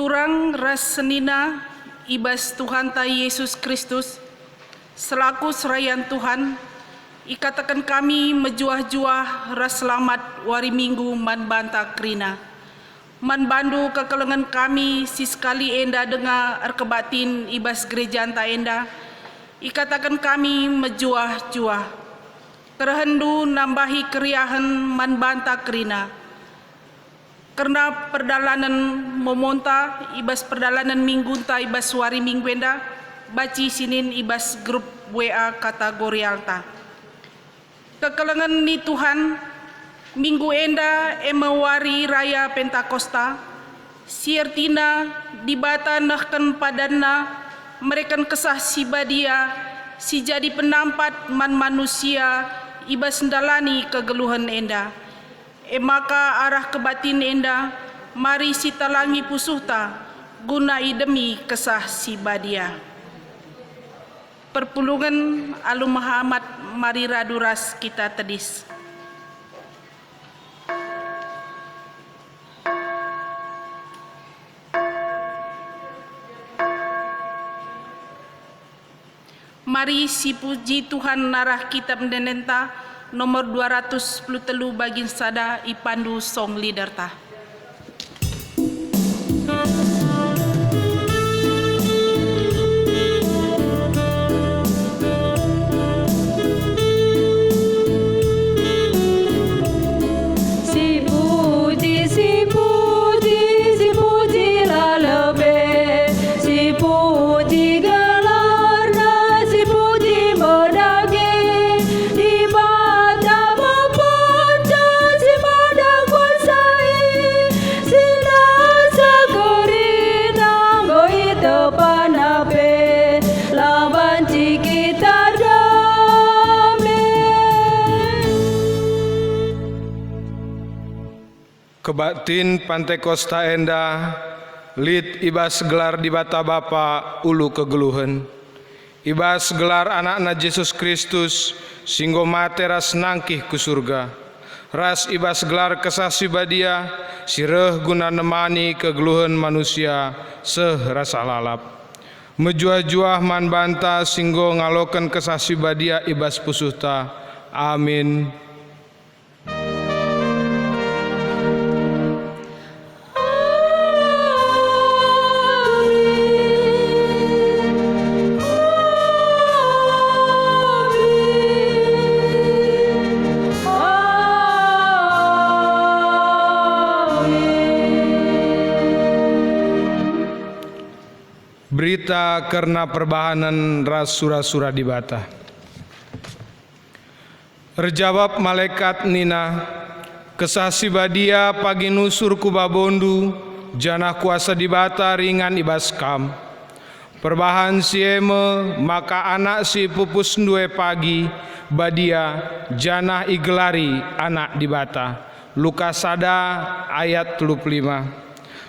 Turang ras senina ibas Tuhan ta Yesus Kristus selaku serayan Tuhan, ikatakan kami mejuah-juah ras selamat wari minggu man banta krina. Man bandu kekelengan kami si sekali enda dengar erkebatin ibas gereja anta enda, ikatakan kami mejuah-juah. Kerehendu nambahi keriahan man banta krina. Karena perdalanan memonta ibas perdalanan minggu ta ibas wari minggu enda, baci sinin ibas grup WA kategori alta. Kekelengan ni Tuhan, minggu enda emawari raya Pentakosta, siertina dibata nahkan padana, mereka kesah si badia, si jadi penampat man manusia, ibas ndalani kegeluhan enda. Maka arah kebatin enda, mari si talangi pusuhta, guna demi kesah si badia. Perpulungan Alu Muhammad mari raduras kita tedis. Mari si puji Tuhan narah kitab denenta nomor 210 bagin sada ipandu song leader ta. Kebatin Pantekosta enda, lid ibas gelar di bata Bapa ulu kegeluhan. Ibas gelar anakna Yesus Kristus, singgo mate ras nangkih ku surga. Ras ibas gelar kesasi badia, sireh guna nemani kegeluhan manusia seh rasa lalap. Mejuah-juah man banta singgo ngaloken kesasi badia ibas pusuhta. Amin. Berita karena perbahanan ras sura-sura di bata. Terjawab malaikat Nina, kesasi badia pagi nusur ku babondu, janah kuasa di bata ringan ibas kam. Perbahan sieme maka anak si pupus ndue pagi, badia janah igelari anak di bata. Lukas sada ayat 35.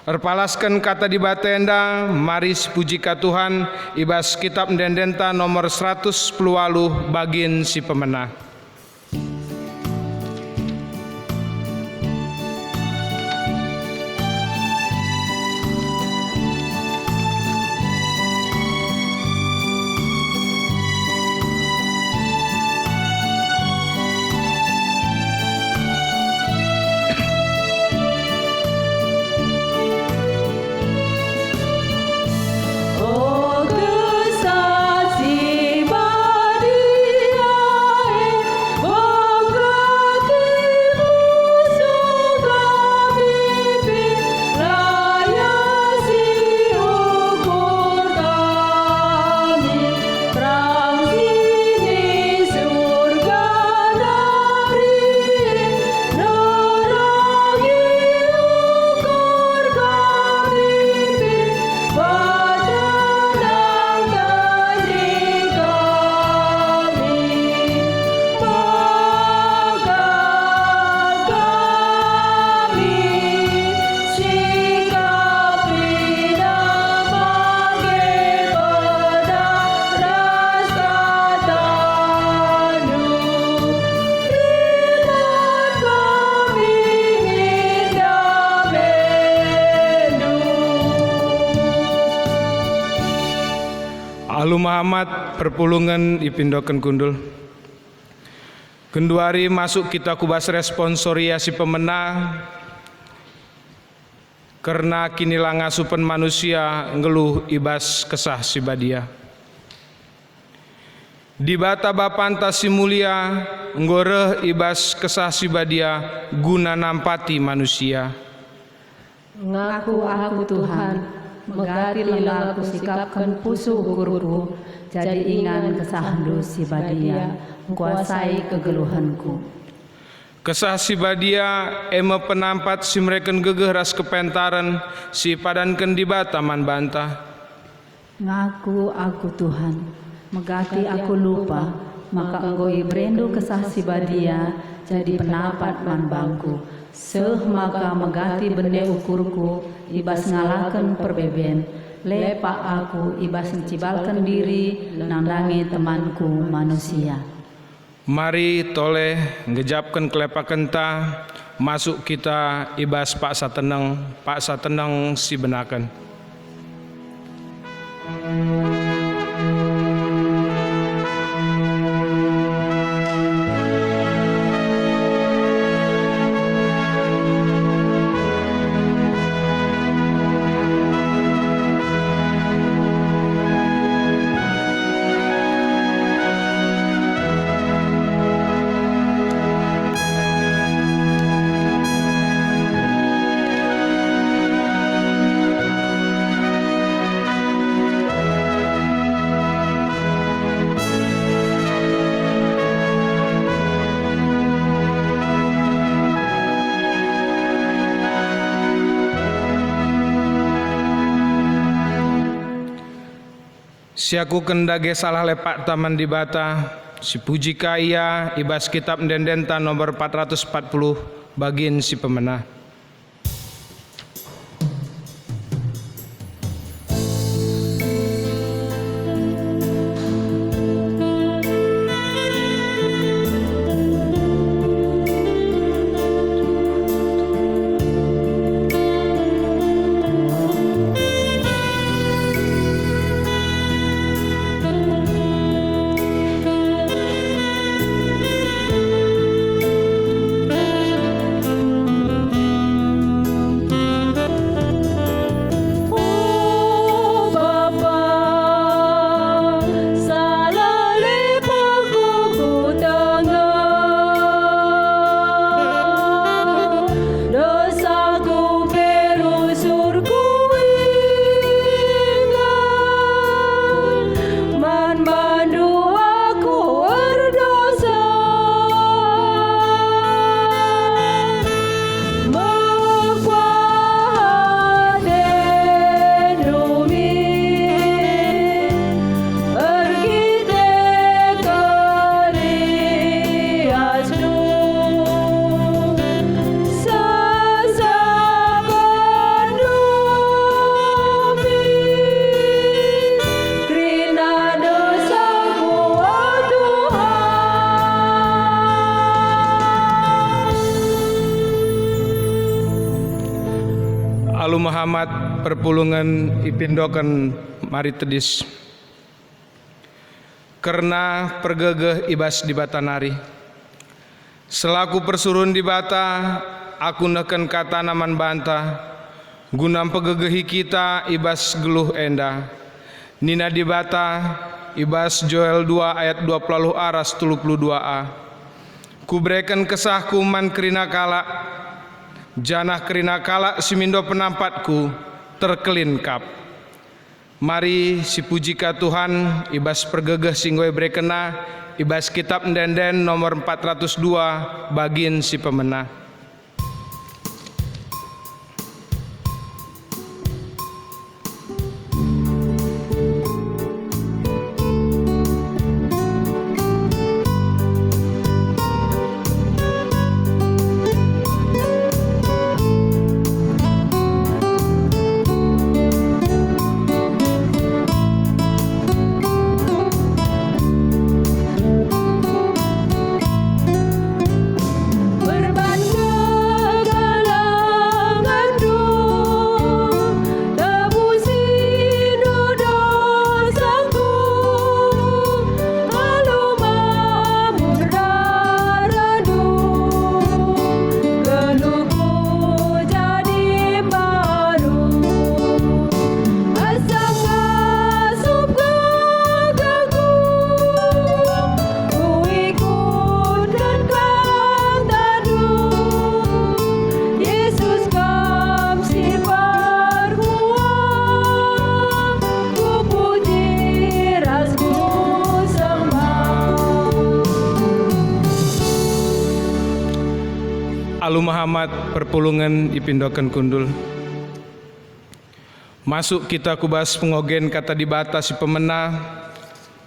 Erpalaskan kata di batenda, mari puji ka Tuhan, ibas kitab dendenta nomor 110 bagin si pemenah. Oh, kesasi badia Muhammad perpulungan ipindoken kundul. Kenduari masuk kita kubas responsoria si pemenang. Karena kini langasupen manusia ngeluh ibas kesah si badia. Di bata bapanta si mulia nggoreh ibas kesah si badia guna nampati manusia. Ngaku aku Tuhan, megati lelaku sikapkan pusu ukurku, jadi ingan kesahandu si badia, kuasai kegeluhanku. Kesah si badia ema penampat si mereken gegeh ras kepentaran si padanken di bataman bantah. Ngaku aku Tuhan, megati aku lupa, maka engkau ibrendu kesah si badia, jadi penapat man bangku. Seh maka megati bende ukurku, ibas ngalaken perbeben. Lepak aku ibas ngecibalkan diri, nandangi temanku manusia. Mari toleh ngejapkan kelepaken ta, masuk kita ibas pak sateneng si benaken. Siaku kendage salah lepak taman di bata, si puji kaya ibas kitab dendenta nomor 440 bagin si pemenah. Alu Muhammad perpulungan ipindokan mari tedis. Karena pergegeh ibas di bata nari. Selaku persurun di bata, aku neken kata naman banta. Gunam pegegehi kita ibas geluh enda. Nina di bata ibas Joel 2 ayat 20 aras 32a. Kubreken kesahku man kerina kala. Janah kerina kala simindo penampatku terkelinkap. Mari si pujika Tuhan ibas pergegeh singgoy brekena ibas kitab ndenden nomor 402 bagin si pemenah. Berbanding Muhammad perpulungan ipindokan kundul. Masuk kita kubas pengogen kata dibatasi pemena.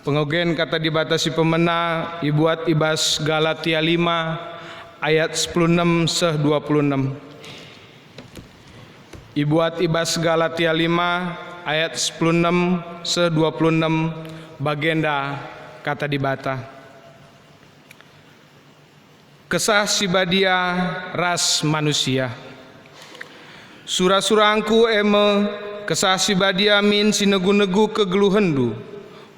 Pengogen kata dibatasi pemena ibuat ibas Galatia 5 ayat 16 seh 26. Ibuat ibas Galatia 5 ayat 16 seh 26 bagenda kata dibata. Kesah sibadia ras manusia. Surah-surahku eme kesah sibadia min sinegu-negu kegeluhendu,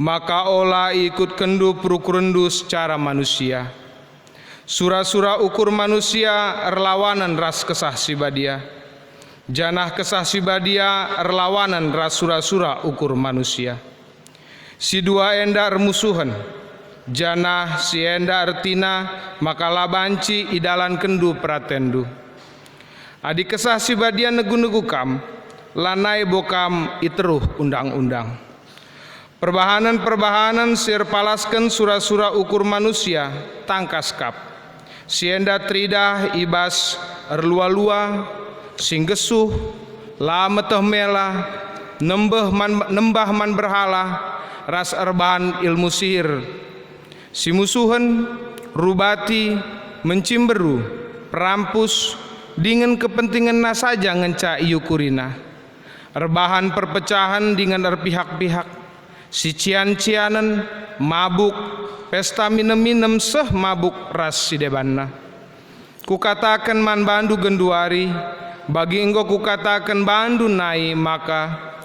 maka olah ikut kendu perukurendu secara manusia. Surah-surah ukur manusia erlawanan ras kesah sibadia. Janah kesah sibadia erlawanan ras surah-surah ukur manusia. Si dua enda ermusuhan. Janah si enda ertina maka labanci idalan kendu pratendu. Adi kesah sibadia negu-negu kam. Lanai bokam iteruh undang-undang. Perbahanan-perbahanan sir palaskan surah-surah ukur manusia tangkas kap. Sienda tridah ibas erlua-lua singgesuh lameteh mela nembah man berhala ras erbahan ilmu sihir. Si musuhan rubati mencimberu perampus dengan kepentingan saja ngenca iukurina. Erbahan perpecahan dengan erpihak-pihak, si cian-cianan, mabuk, pesta minem-minem seh mabuk ras si debanna. Kukatakan man bandu genduari, bagi engkau kukatakan bandu nai maka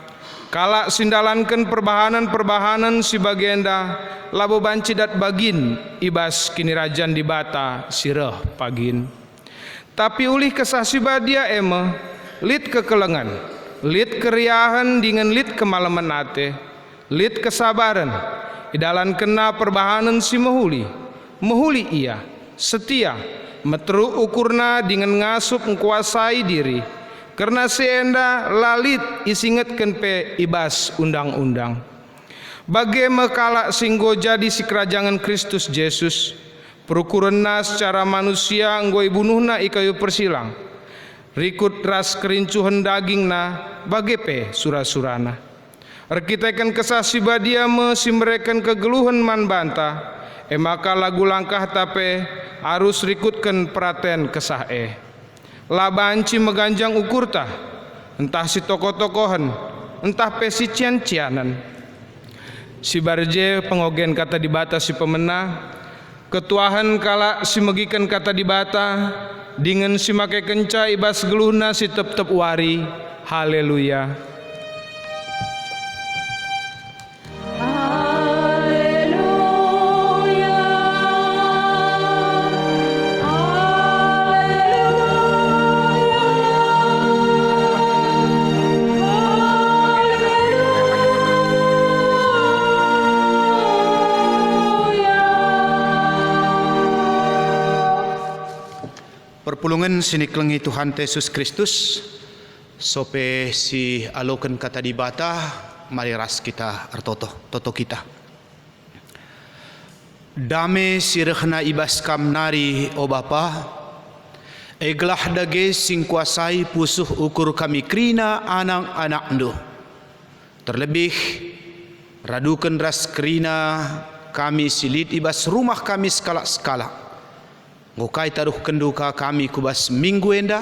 kalak sindalankan perbahanan-perbahanan si bagenda labo bancidat bagin ibas kini rajan dibata sireh pagin. Tapi ulih kesah sibadia eme lit kekelengan. Lit keriahan dengan lit kemalaman ate, lit kesabaran, idalan kena perbahanan si mehuli ia, setia, meteru ukurna dengan ngasup mengkuasai diri, karena seenda lalit isingetken pe ibas undang-undang. Bagai mekala singgo jadi si kerajangan Kristus Yesus, perukurenna secara manusia nggoi bunuhna ikayu persilang. Rikut ras kerincuhan dagingna bagepe surah-surana. Erkitekan kesah sibadia mesimrekan kegeluhan man banta. Maka lagu langkah tape harus rikutkan peraten kesah labanci meganjang ukurta. Entah si tokoh-tokohan, entah pe si cian-cianan. Si barje pengogen kata dibata si pemena. Ketuahan kala si megikan kata dibata. Dengan si make kenca ibas geluhna si tep-tep wari. Haleluya. Perpulungan siniklengi Tuhan Yesus Kristus sope si alokan kata dibata mari ras kita ertoto kita. Dame sirehna ibas kam nari o Bapa eglah dage sing kuasai pusuh ukur kami krina anak-anak ndo. Terlebih radukan ras krina kami silit ibas rumah kami skala-skala. Ngokai taruh kenduka kami kubas minggu enda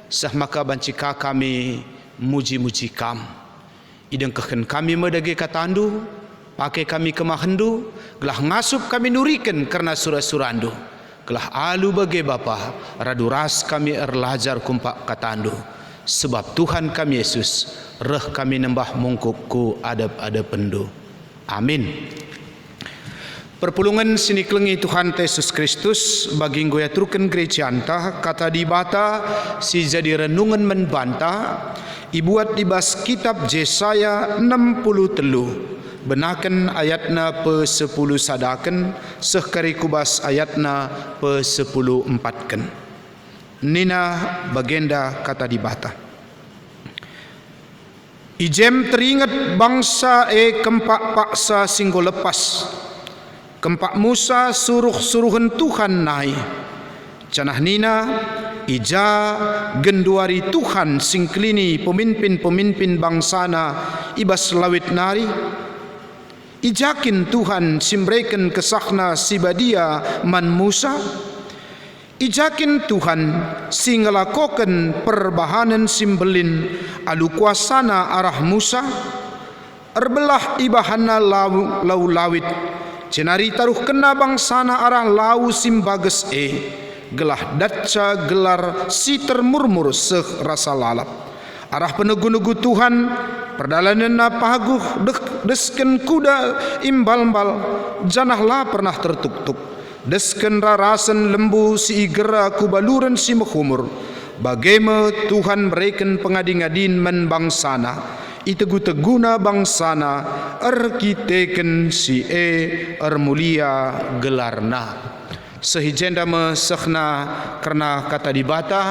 sah maka bancika kami muji-muji kam. Idengkahkan kami medage katandu pakai kami kemahendu gelah ngasup kami nurikan karena surah-surandu. Gelah alu bage Bapa radu ras kami erlajar kumpak katandu. Sebab Tuhan kami Yesus reh kami nembah mungkukku adab-adab pendu. Amin. Perpulungan siniklengi Tuhan Yesus Kristus bagi ngoya truken gereja antah kata dibata si jadi renungan menbanta ibuat dibas kitab Yesaya 63 benaken ayatna pe 10 sadaken sehkari kubas ayatna pe 10 empatken. Nina bagenda kata dibata. Ijem teringat bangsa kempak paksa singgo lepas. Kempak Musa suruh-suruhan Tuhan nai. Canah nina ija genduari Tuhan singklini pemimpin-pemimpin bangsana ibas lawit nari, ijakin Tuhan simbreken kesahna sibadia man Musa, ijakin Tuhan singelakoken perbahanan simbelin alu kuasana arah Musa, erbelah ibahana lau lawit, cenari taruh kena bangsana arah lau simbages gelah daca gelar si termurmur seh rasa lalap. Arah penugu-nugu Tuhan perdalanan paguh desken kuda imbal-mbal janahlah pernah tertuk-tuk. Desken rarasan lembu si igera kubaluran si mekhumur. Bagaimana Tuhan berikan pengadi-ngadin men bangsana, itegu-teguna bangsana, erkiteken si ermulia gelarna. Sehijenda mesehna karena kata dibata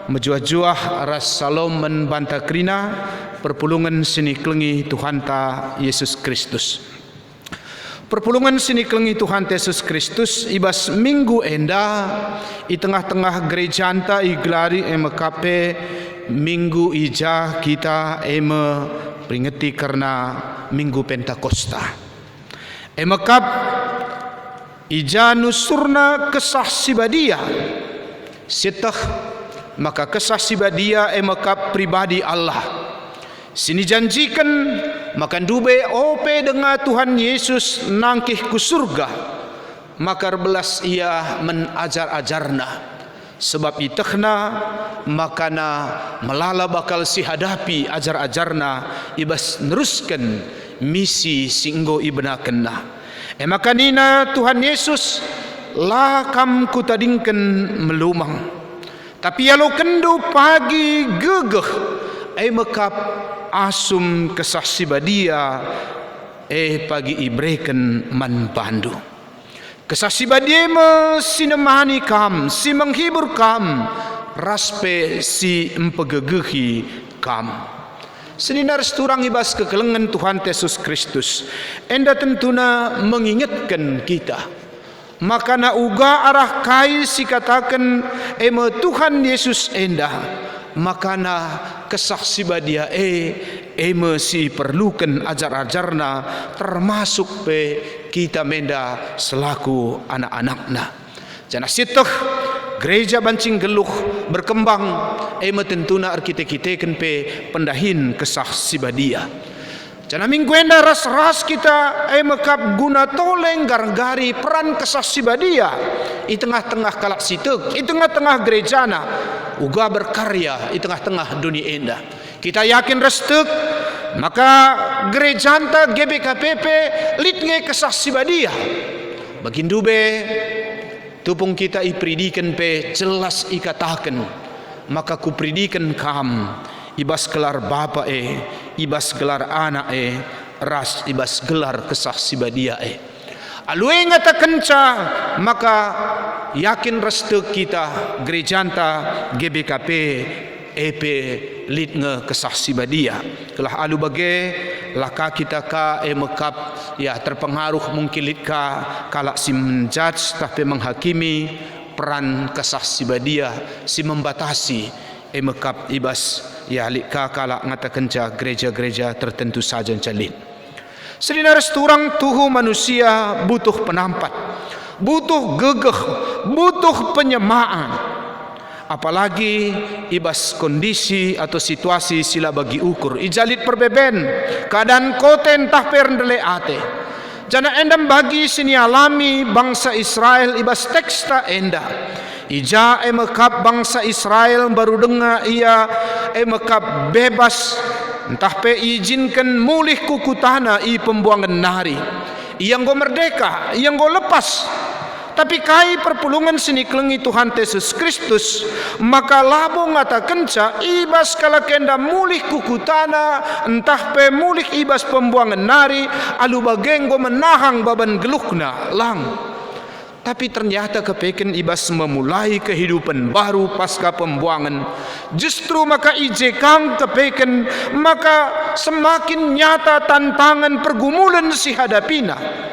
mejuah-juah ras salom membanta krina perpulungan sini kelengi Tuhan ta Yesus Kristus. Perpulungan sini kelengi Tuhan Yesus Kristus ibas minggu enda i tengah-tengah gereja anta i gelari mekape minggu ija kita peringati karena minggu Pentakosta. Mekap ija nusurna kesah sibadia setah maka kesah sibadia mekap pribadi Allah. Sini janjikan makan dube ope dengan Tuhan Yesus nangkih ku surga, maka belas ia menajar-ajarna sebab itahna makana melala bakal si hadapi ajar-ajarna ibas neruskan misi singgo ibenakenna. Makanina Tuhan Yesus lakam kutadingken melumang, tapi yalau kendu pagi gegeh mekap asum kesah sibadia pagi ibreken man pandu. Kesah sibadia sinemahani kam, si menghibur kam, raspe si empegegehi kam. Seninar seturang ibas kekelengan Tuhan Yesus Kristus, enda tentuna mengingatkan kita. Maka na uga arah kai si katakan Tuhan Yesus enda, maka na kesah sibadia si perlukan ajar-ajarna termasuk pe kita menda selaku anak-anakna. Jana situh gereja bancing geluh berkembang tentuna arkitek-kiteken pe pendahin kesah sibadia. Jana minggu enda ras-ras kita mekap guna toleng gargari peran kesah sibadia di tengah-tengah kalak situk, di tengah-tengah gerejana uga berkarya di tengah-tengah dunia enda. Kita yakin restuk maka gerejanta GBKPP litnge kesah sibadia bagindube tupung kita ipridikan pe jelas ikatakan, maka kupridikan kam ibas gelar bapa ibas gelar anak ras ibas gelar kesah sibadia alue ngata kenca, maka yakin restu kita gerejanta GBKP EP litnge kesah sibadia telah alu bage laka kita ka mekap ya terpengaruh mungkin litka kalak si menjudge tapi menghakimi peran kesah sibadia si membatasi mekap ibas ya litka kalak ngata kenca gereja-gereja tertentu saja jalin. Sedina resturang tuhu manusia butuh penampat, butuh gegeh, butuh penyemaan. Apalagi ibas kondisi atau situasi sila bagi ukur ijalit perbeben keadaan koten tah perndele ate jana endam bagi sini alami bangsa Israel ibas teksta enda ija mekap bangsa Israel baru dengar ia mekap bebas entah pe izinkan mulih kuku tanah i pembuangan nari yang go merdeka yang go lepas. Tapi kai perpulungan sini kelengi Tuhan Yesus Kristus, maka labo ngata kenca ibas kala kenda mulih kuku tanah entah pe mulih ibas pembuangan nari alu bagenggo menahang baban gelukna lang. Tapi ternyata kepeken ibas memulai kehidupan baru pasca pembuangan. Justru maka ijekang kepeken maka semakin nyata tantangan pergumulan si hadapina.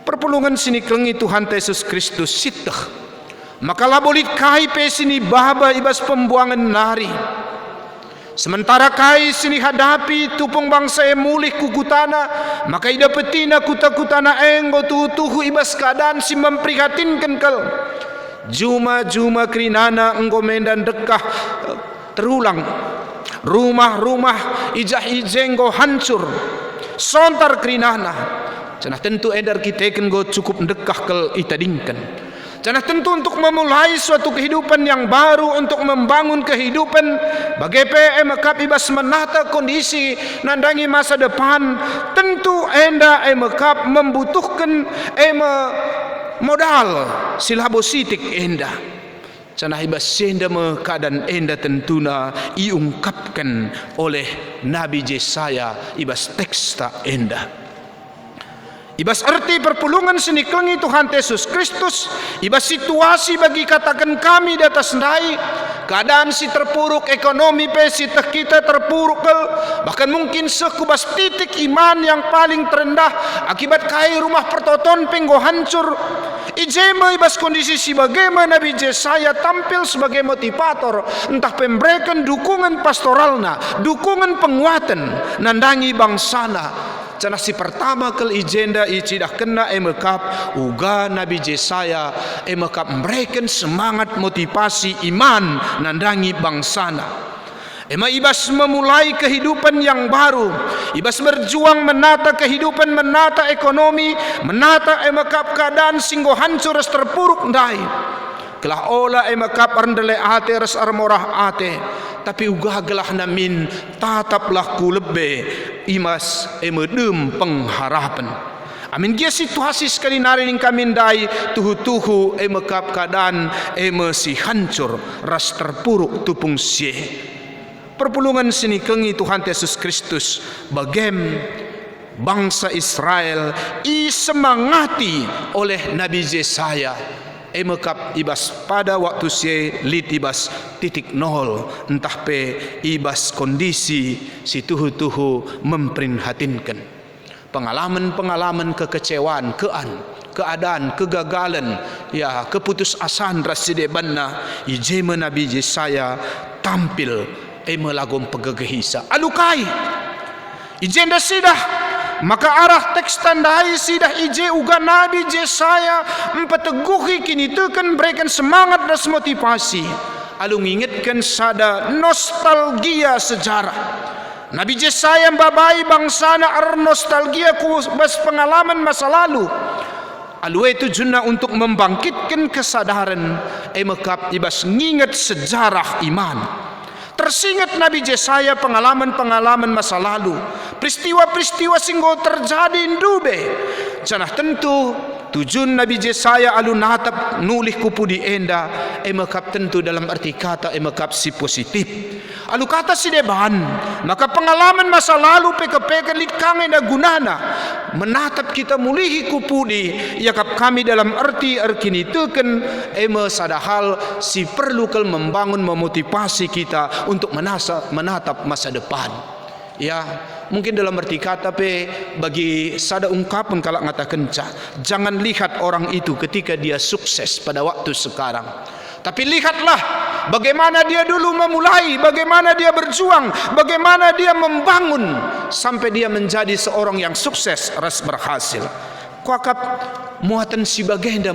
Perpulungan sini kelengi Tuhan Yesus Kristus sitah Maka labolit kai pe sini baba ibas pembuangan nari. Sementara kai sini hadapi tupung bangsa yang mulih kukutana, maka ida petina kuta-kutana enggo tuhu ibas keadaan si memprihatinkan kal. Juma kerinana enggo mendan dekah terulang. Rumah-rumah ijah-ijenggo hancur. Sontar kerinana. Cenah tentu edar kita go cukup dekah kal itadingkan. Jangan tentu untuk memulai suatu kehidupan yang baru, untuk membangun kehidupan bagi PM ibas menata kondisi nandangi masa depan. Tentu enda MKAP membutuhkan modal silabo sitik enda. Canah ibas senda keadaan enda tentuna iungkapkan oleh Nabi Yesaya ibas teksta enda. Ibas arti perpulungan seni kelengi Tuhan Yesus Kristus. Ibas situasi bagi katakan kami di atas ndai. Keadaan si terpuruk ekonomi pe si kita terpuruk bahkan mungkin sekubas titik iman yang paling terendah akibat kai rumah pertoton penggo hancur. Ijema ibas kondisi si bagaimana Nabi Yesaya tampil sebagai motivator, entah pemberikan dukungan pastoralna, dukungan penguatan nandangi bangsana. Canah si pertama kel ijenda icidah kena MKAP uga Nabi Yesaya MKAP memberikan semangat motivasi iman nandangi bangsana. Ibas memulai kehidupan yang baru. Ibas berjuang menata kehidupan, menata ekonomi, menata MKAP keadaan singgo hancur res terpuruk ndai. Kelah ola MKAP rendele ate res armorah ate. Tapi uga gelah namin tataplah ku lebe imas emedem pengharapan. Amin dia situasi sekali narining kami dai tuhu-tuhu MKAP keadaan si hancur ras terpuruk tupung sie. Perpulungan sini kengi Tuhan Yesus Kristus bagem bangsa Israel semangati oleh Nabi Yesaya. MKAP ibas pada waktu sie lit ibas titik nol, entah pe ibas kondisi si tuhu-tuhu memprinhatinkan. Pengalaman-pengalaman kekecewaan, keadaan, kegagalan, ya keputusasaan raside banna ijema Nabi Yesaya tampil lagom pegegehisa. Alukai ijenda sidah. Maka arah teks tandai sidah ije uga Nabi Yesaya empeteguhi kini tekan berikan semangat dan motivasi. Alu ngingetkan sada nostalgia sejarah. Nabi Yesaya babai bangsana nostalgia ku bas pengalaman masa lalu. Alu itu junna untuk membangkitkan kesadaran MKAP ibas nginget sejarah iman. Tersingat Nabi Yesaya pengalaman-pengalaman masa lalu, peristiwa-peristiwa singgo terjadi ndube. Janah tentu tujuan Nabi Yesaya alu natap nulih kupu di enda MKAP tentu dalam arti kata MKAP si positif. Alu kata si deban, maka pengalaman masa lalu peke-peke likang enda gunana menatap kita mulihi kupu di yakap kami dalam arti arkini teken sadahal si perlu kel membangun memotivasi kita untuk menatap masa depan. Ya, mungkin dalam arti kata pe bagi sada ungkapan kalau ngatakan jangan lihat orang itu ketika dia sukses pada waktu sekarang. Tapi lihatlah bagaimana dia dulu memulai, bagaimana dia berjuang, bagaimana dia membangun sampai dia menjadi seorang yang sukses ras berhasil. Kuakap muatan si bagenda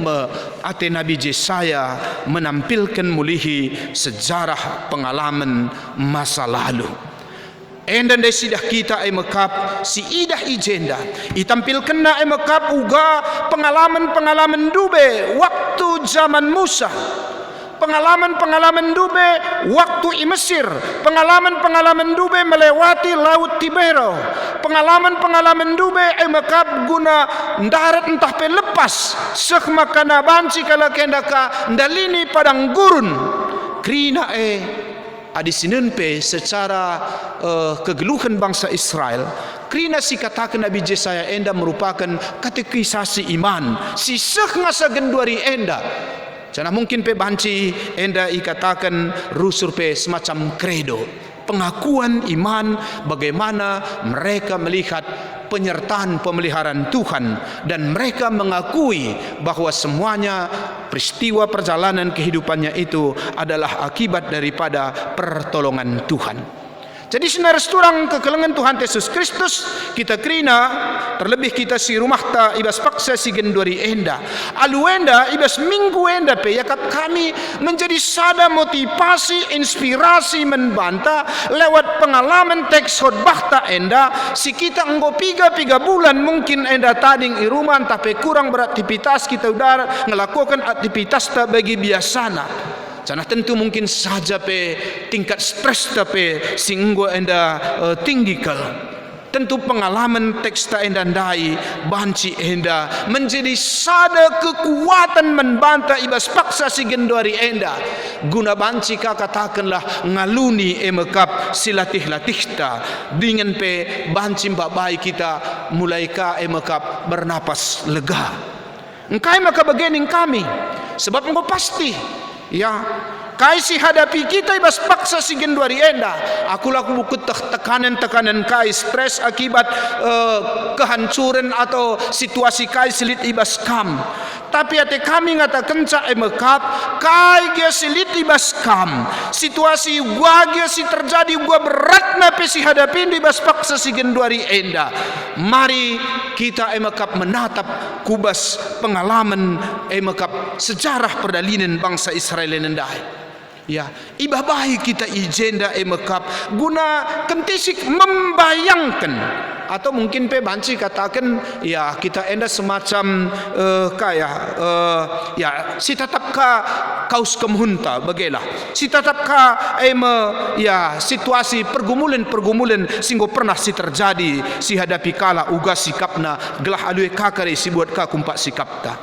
ate Nabi Yesaya menampilkan mulihi sejarah pengalaman masa lalu. Enda desidah kita MKAP si idah ijenda itampilkan na MKAP uga pengalaman-pengalaman dube waktu zaman Musa. Pengalaman-pengalaman dube waktu i Mesir, pengalaman-pengalaman dube melewati laut Tibero, pengalaman-pengalaman dube MKAP guna darat entah pe lepas sek makana banci kala kendaka ndalini padang gurun krina adisinen pe secara kegeluhan bangsa Israel. Krina si katakan Nabi Yesaya enda merupakan katekisasi iman si sek ngasa genduari enda. Jangan mungkin pe banci enda ikatakan rusur pe semacam kredo. pengakuan iman bagaimana mereka melihat penyertaan pemeliharaan Tuhan, dan mereka mengakui bahwa semuanya peristiwa perjalanan kehidupannya itu adalah akibat daripada pertolongan Tuhan. Jadi saudara seturang kekelengan Tuhan Yesus Kristus, kita kerina terlebih kita si rumah ta ibas paksa si gendori enda alu enda ibas minggu enda pe yakap kami menjadi sada motivasi inspirasi membanta lewat pengalaman teks khotbah ta enda si kita enggo piga bulan mungkin enda tading i rumah tapi kurang beraktivitas kita udah ngelakukan aktivitas ta bagi biasana. Karena tentu mungkin saja pe tingkat stres tapi singgo enda tinggi kal. Tentu pengalaman teksta enda ndai banci enda menjadi sada kekuatan membantah ibas paksa si gendori enda. Guna banci ka katakanlah ngaluni emekap silatih-latih ta dengan pe banci mbak baik kita mulai ka emekap bernapas lega. Engkai maka bagening kami sebab engkau pasti ya kai si hadapi kita ibas paksa si gendwari enda aku laku bukut tekanan kai stres akibat kehancuran atau situasi kai silit ibas kam tapi ate kami ngata kenca emekap kai dia silit ibas kam situasi gua dia si terjadi gua berat nape si hadapi ibas paksa si gendwari enda mari kita emekap menatap kubas pengalaman emekap sejarah perdalinan bangsa Israel nendai. Ya, ibah baik kita ijenda emekap guna kentisik membayangkan atau mungkin pe banci katakan ya kita enda semacam ya si tetap ka kaus kemhunta bagelah si tetap ka ya situasi pergumulan singgo pernah si terjadi si hadapi kala uga sikapna gelah alue kakare si buat ka kumpak sikapta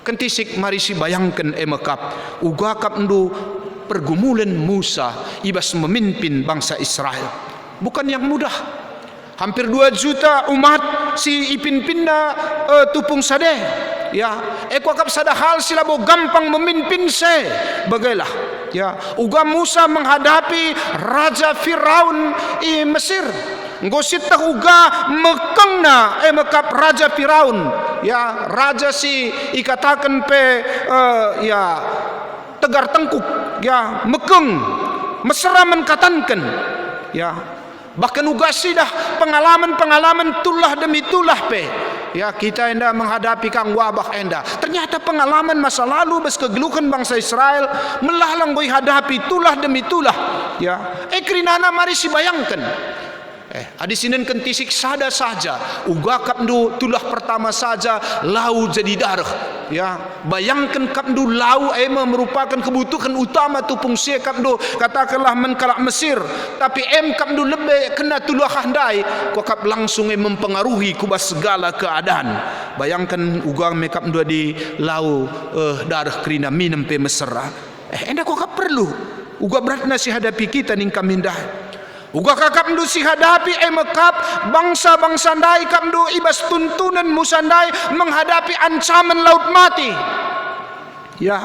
kentisik mari si bayangkan emekap uga kap ndu pergumulan Musa ibas memimpin bangsa Israel bukan yang mudah. Hampir 2 juta umat si ipin-pinna tupung sade ya akap sada hal silabo gampang memimpin se bagailah ya uga Musa menghadapi raja Firaun i Mesir ngosit tah uga mekengna mekap raja Firaun ya raja si ikatakan pe ya tegar tengkuk ya mekeng mesra menkatankan ya bahkan uga sidah pengalaman tulah demi tulah pe ya kita enda menghadapi kang wabah enda ternyata pengalaman masa lalu bes kegeluhan bangsa Israel melahlang goi hadapi tulah demi tulah ya krinana mari si bayangkan adi sinen kentisik sada saja uga kapndu tulah pertama saja lau jadi darah ya bayangkan kapndu lau merupakan kebutuhan utama tupung sia kapndu katakanlah menkalak Mesir tapi kapndu lebih kena tulah handai kap langsung mempengaruhi kubas segala keadaan bayangkan uga me kapndu di lau darah krina minum pe mesra enda kap perlu uga beratna si hadapi kita ning kamindah uga kakap ndu si hadapi emekap bangsa-bangsa ndai kapndu ibas tuntunan musandai menghadapi ancaman laut mati ya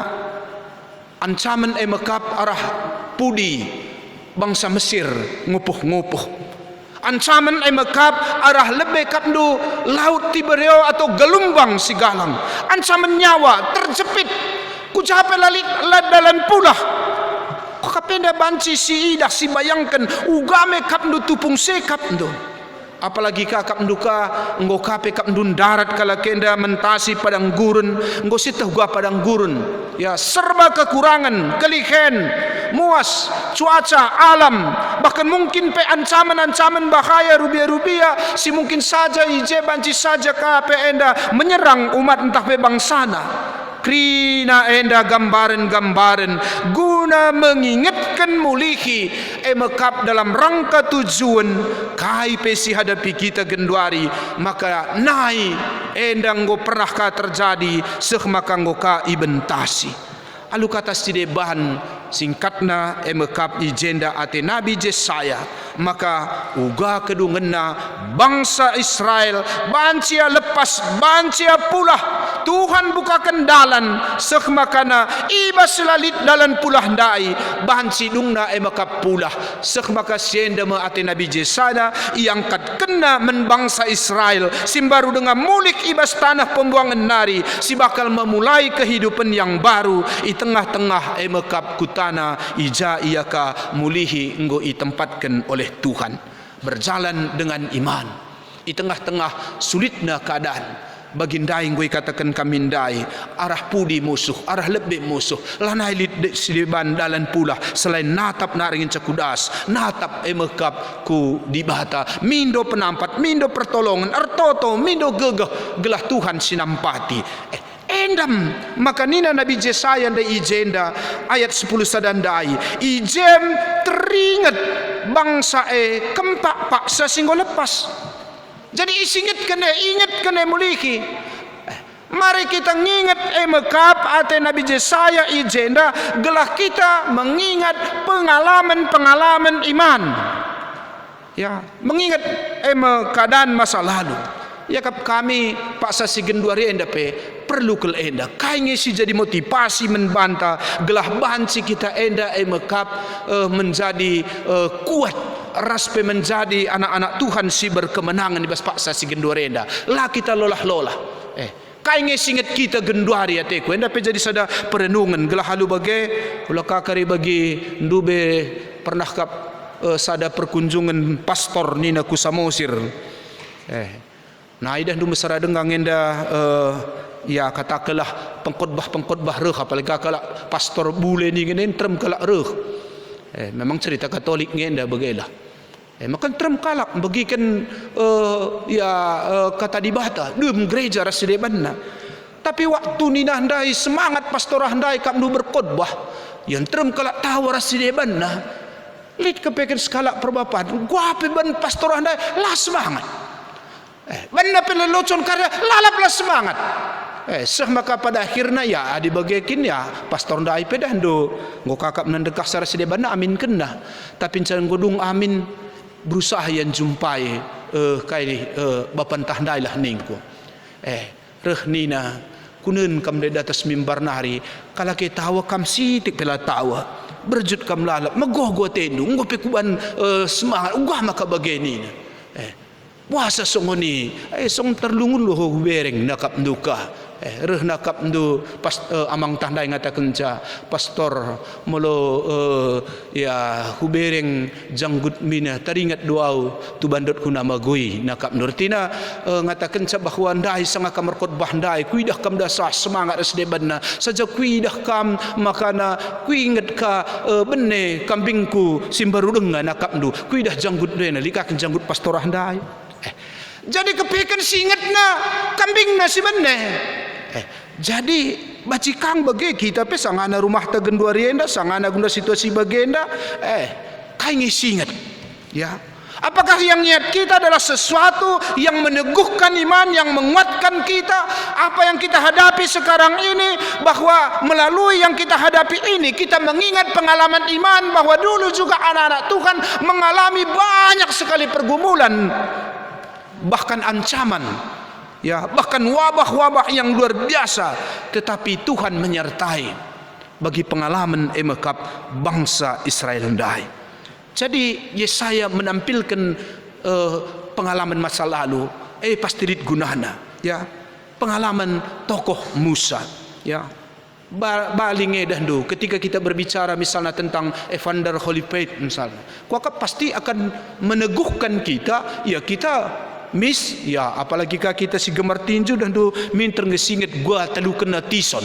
ancaman emekap arah pudi bangsa Mesir ngupuh ancaman emekap arah lebih kapndu laut Tiberio atau gelombang si galang ancaman nyawa terjepit kucape lalit dalan pulah kapenda banci si idah si bayangkan ugame kapndu tupung se kapndu apalagi ka kapndu ka nggo kape kapndu darat kala kenda mentasi padang gurun nggo sitah gua padang gurun ya serba kekurangan kelihen muas cuaca alam bahkan mungkin pe ancaman bahaya rubia si mungkin saja ije banci saja kape enda menyerang umat entah pe bangsana krina enda gambaran guna mengingatkan mulihi emekap dalam rangka tujuan kai pesi hadapi kita gendwari maka nai enda nggo pernahkah terjadi seh maka nggo ka ibentasi alu kata side bahan singkatna emekap ijenda ate Nabi Jesaya maka uga kedungenna bangsa Israel bancia lepas bancia pula Tuhan bukakan dalan sek makana ibas lalit dalan pulah dai bahan sidungna makap pulah sek maka sienda me ate Nabi Jesaya yang kat kena menbangsa Israel simbaru dengan mulik ibas tanah pembuangan nari si bakal memulai kehidupan yang baru i tengah-tengah makap kutana ija iaka mulihi enggo i tempatkan oleh Tuhan berjalan dengan iman di tengah-tengah sulitnya keadaan bagindai gue katakan kamindai arah pudi musuh arah lebih musuh lanai sidiban dalan pula selain natap naringin cakudas natap emekap ku dibata mindo penampat mindo pertolongan artoto mindo gegah gelah Tuhan sinampati endam maka nina Nabi Jesaya nda ijenda ayat 10 sadandai ijem teringat bangsa kempak paksa singgo lepas. Jadi ingat kena muliki. Mari kita ngingat mekap ate Nabi Jesaya ijenda gelah kita mengingat pengalaman-pengalaman iman. Ya, mengingat keadaan masa lalu. Ya kap kami Pak Sasi Genduari enda perlu kel enda kai ngisi jadi motivasi membanta gelah banci kita enda mekap menjadi kuat raspe menjadi anak-anak Tuhan si berkemenangan di bas Pak Sasi Genduari enda lah kita lolah kai ngesinget kita Genduari ya teku enda jadi sada perenungan gelah halu bagai ulah kakari bagi ndube pernah kap sada perkunjungan pastor nina kusamosir nah idah ndu mesara dengang enda ya katakanlah pengkhotbah reh apalagi kalak pastor bule ni ngene trem kalak reh memang cerita Katolik ngenda begailah makan trem kalak bagikan kata dibata dem gereja rasidebanna tapi waktu ni handai semangat pastor handai kap ndu berkhotbah yang trem kalak tahu rasidebanna lit kepeken skalak perbapan gua ban pastor handai lah semangat benda pelelocon karya lalaplah semangat maka pada akhirnya ya dibagikin ya pastor ndai pedah ndo ngo kakap nandekah sara sedebana amin kena tapi can godung amin berusaha yang jumpai kai bapan tahdai lah ningku reh nina kunen kam de atas mimbar nari kala ke tawa kam sitik pela tawa berjut kam lalap megoh go tendu ngo pekuban semangat ugah maka bageni puasa songoni song terlungun loh bereng nakap duka reh nakap ndu pas amang tandai ngatakan ca pastor molo ya hubereng janggut mina taringat doau tu bandot kuna magui nakap nurtina ngatakan ca bahwa ndai sanga kamar khotbah ndai kuidah kam dasah semangat resdebanna saja kuidah kam makana kuinget ka benne kambingku simbarudeng nakap ndu kuidah janggut dena likak janggut pastorah ndai jadi kepikan singetna kambingna si benne jadi bacikang bagi kita pe sangana rumah ta Genduari enda sangana guna situasi bagenda kai ngisinget ya apakah yang niat kita adalah sesuatu yang meneguhkan iman yang menguatkan kita apa yang kita hadapi sekarang ini bahwa melalui yang kita hadapi ini kita mengingat pengalaman iman bahwa dulu juga anak-anak Tuhan mengalami banyak sekali pergumulan bahkan ancaman ya bahkan wabah-wabah yang luar biasa tetapi Tuhan menyertai bagi pengalaman emekap bangsa Israel ndai. Jadi Yesaya menampilkan pengalaman masa lalu pasti dit gunana ya pengalaman tokoh Musa ya balinge dahdu ketika kita berbicara misalnya tentang Evander Holyfield misalnya kuakap pasti akan meneguhkan kita ya kita ya apalagi kita si gemar tinju dan tu minter ngesinget gua telu kena Tyson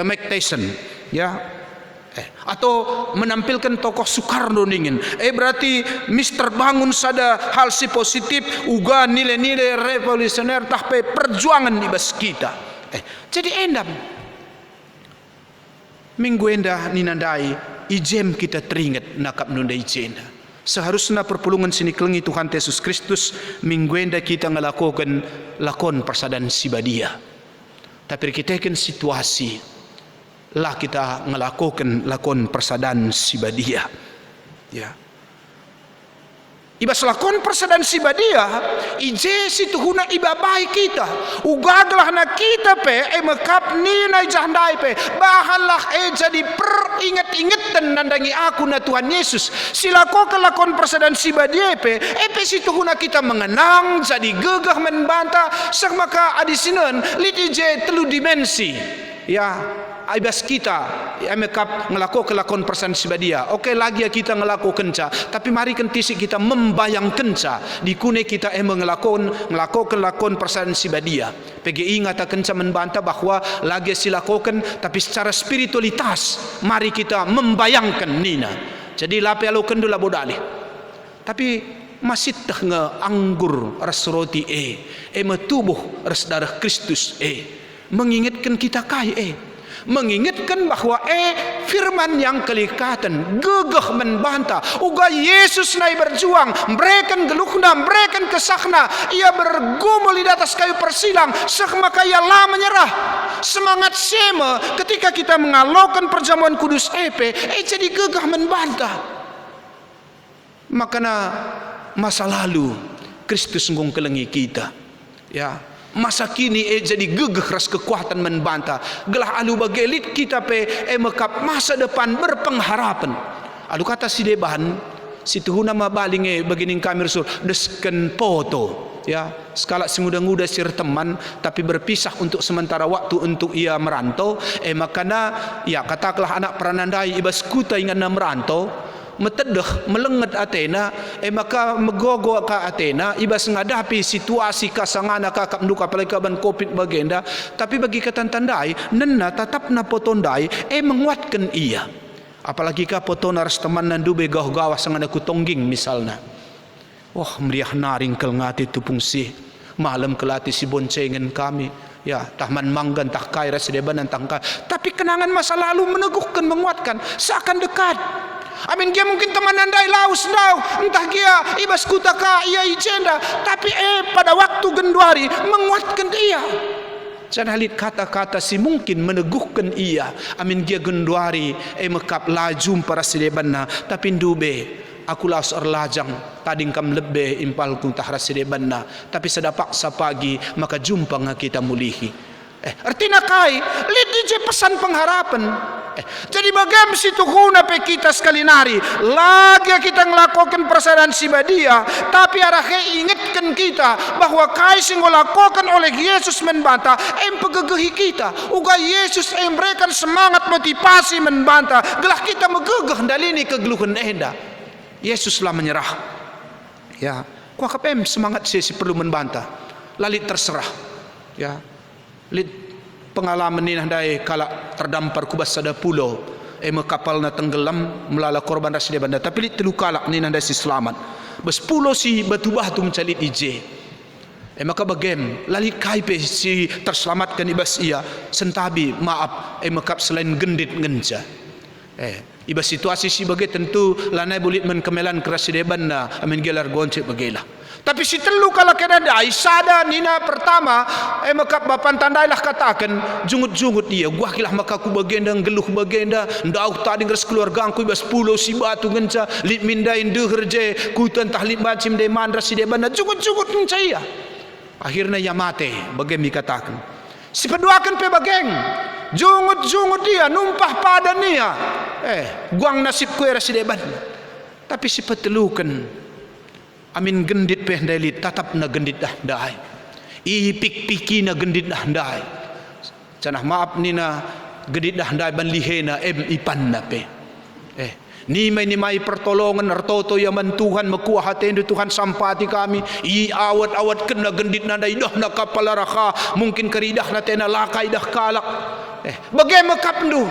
Mike Tyson ya atau menampilkan tokoh Soekarno ningin berarti Mister bangun sada hal si positif uga nilai-nilai revolusioner tahpe perjuangan di bas kita jadi endam minggu endah ninandai ijem kita teringat nakap nunda ijenda seharusnya perpulungan sini kelengi Tuhan Yesus Kristus mingguenda kita ngelakukan lakon persadan sibadia tapi kita kan situasi lah kita ngelakukan lakon persadan sibadia ya Ibas lakon persadan si badia, ije si tuhuna iba baik kita. Ugaglah na kita pe, mekap ni na jahandai pe. Bahalah jadi peringat-ingatan nandangi aku na Tuhan Yesus. Silako kelakon persadan si badia pe si tuhuna kita mengenang, jadi gegah membantah. Sak maka adisinan, lit ije telu dimensi. Ya, ibas kita mekap ngelako kelakon persan sibadia. Oke lagi ya kita ngelako kenca, tapi mari kentisik kita membayang kenca di kune kita ngelako kelakon persan sibadia. PGI ngata kenca membantah bahwa lagi silakokan, tapi secara spiritualitas mari kita membayangkan nina. Jadi lape alokan dulu bodali. Tapi masih tah nge anggur ras roti metubuh ras darah Kristus mengingatkan kita kai mengingatkan bahwa firman yang kelikatan gegah membantah uga Yesus naik berjuang mereka geluhna mereka kesahna ia bergumul di atas kayu persilang maka ia lah menyerah semangat sema ketika kita mengalaukan perjamuan kudus jadi gegah membantah makana masa lalu Kristus ngong kelengi kita ya masa kini jadi gegeh ras kekuatan membantah gelah alu bagelit kita mekap masa depan berpengharapan alu kata si deban si tuhuna mabaling begining kami rasul desken foto ya skala singuda-nguda sir teman tapi berpisah untuk sementara waktu untuk ia merantau makana ya katakanlah anak peranandai ibas kuta ingana merantau metedeh melenget Athena maka megogo ka Athena ibas ngadapi situasi kasangana kakap duka apalagi ban covid bagenda tapi bagi katantandai nenna tatapna potondai menguatkan ia apalagi ka potona ras teman nandube gah-gawah sangana kutongging misalna wah meriah naring kel ngati tupung si malam kelati si boncengan kami ya tahman manggan tah kai ras deban tangka tapi kenangan masa lalu meneguhkan menguatkan seakan dekat. Amin dia mungkin teman andai laus dau entah dia ibas kutaka ia ijenda tapi pada waktu genduari menguatkan dia jangan halit kata-kata si mungkin meneguhkan ia amin dia genduari mekap lajum para sidebanna tapi ndube aku laus erlajang tading kam lebih impal kuntah rasidebanna tapi sedapak sapagi maka jumpa nga kita mulihi artinya kai lidije pesan pengharapan jadi bagaimana situ huna pe kita sekali nari lagi kita ngelakukan persadan sibadia tapi arahnya ingatkan kita bahwa kai sing ngelakukan oleh Yesus membantah pegegehi kita uga Yesus memberikan semangat motivasi membantah gelah kita megegeh dalini kegeluhan enda Yesuslah menyerah ya kuakap semangat si perlu membantah lalit terserah ya lit pengalaman ni nandai kala terdampar kubas sada pulau kapal na tenggelam melala korban rasida banda tapi lit telu kalak ni nandai si selamat bes pulau si batu-batu mencalit ije maka bagem lalit kaipe si terselamatkan ibas ia sentabi maaf mekap selain gendit ngenca ibas situasi si bagai tentu lanai bulit menkemelan kerasida banda amin gelar goncek bagailah tapi si telu kalau kena dai sada nina pertama maka bapan tandailah katakan jungut-jungut dia gua kilah maka ku bagenda geluh bagenda ndau tadi ngres keluarga angku ibas pulau si batu ngenca lit mindain deherje ku tentah lit bacim de mandra si de bana jungut-jungut mencaya akhirnya ya mate bagem dikatakan si peduakan pe bageng jungut-jungut dia numpah pada nia guang nasib ku era si de bana tapi si petelukan amin gendit pe handai tatap na gendit dah dai ipik-piki na gendit dah dai canah maaf ni na gendit dah dai ban lihena ipan na pe ni mai pertolongan artoto yaman Tuhan mekuah hati Tuhan sampati kami awat-awat kena gendit na dai dah na kapal rakha mungkin keridah na tena lakai dah kalak bagaimana kapndu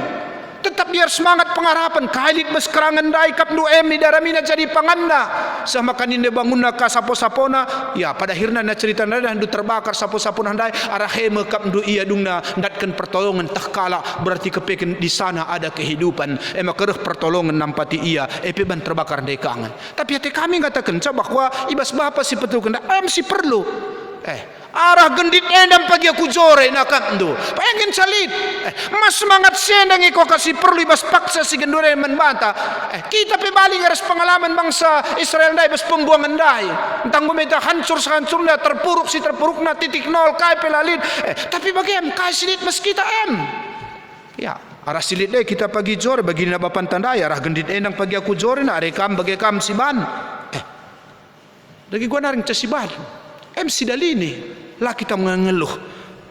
tetap biar semangat pengharapan kailit beskerangan dai kapnu ni daramina jadi panganna sama kaninde bangunna ka sapo-sapona ya pada akhirnya na cerita nada handu terbakar sapo-sapona dai arahe kapnu iya dungna ndatkan pertolongan tahkala berarti kepeken di sana ada kehidupan maka pertolongan nampati iya ban terbakar dai kangan tapi hati kami katakan bahwa ibas bapa si petul kena si perlu Arah gendit endam pagi aku jore nakam do. Pengen salit. Mas semangat sendang iko kasih perlu ibas paksa si gendure membanta. Kita pebali ngaras pengalaman bangsa Israel dai bas pembuangan dai. Entang bumeta hancurnya terpuruk na titik nol kai pelalit. Tapi bagaimana kai silit mas kita Ya, arah silit deh kita pagi jore bagi na bapan tandai arah gendit endang pagi aku jore na rekam bagi kam siban. Lagi gua naring casiban. Sidalini lah kita mengeluh,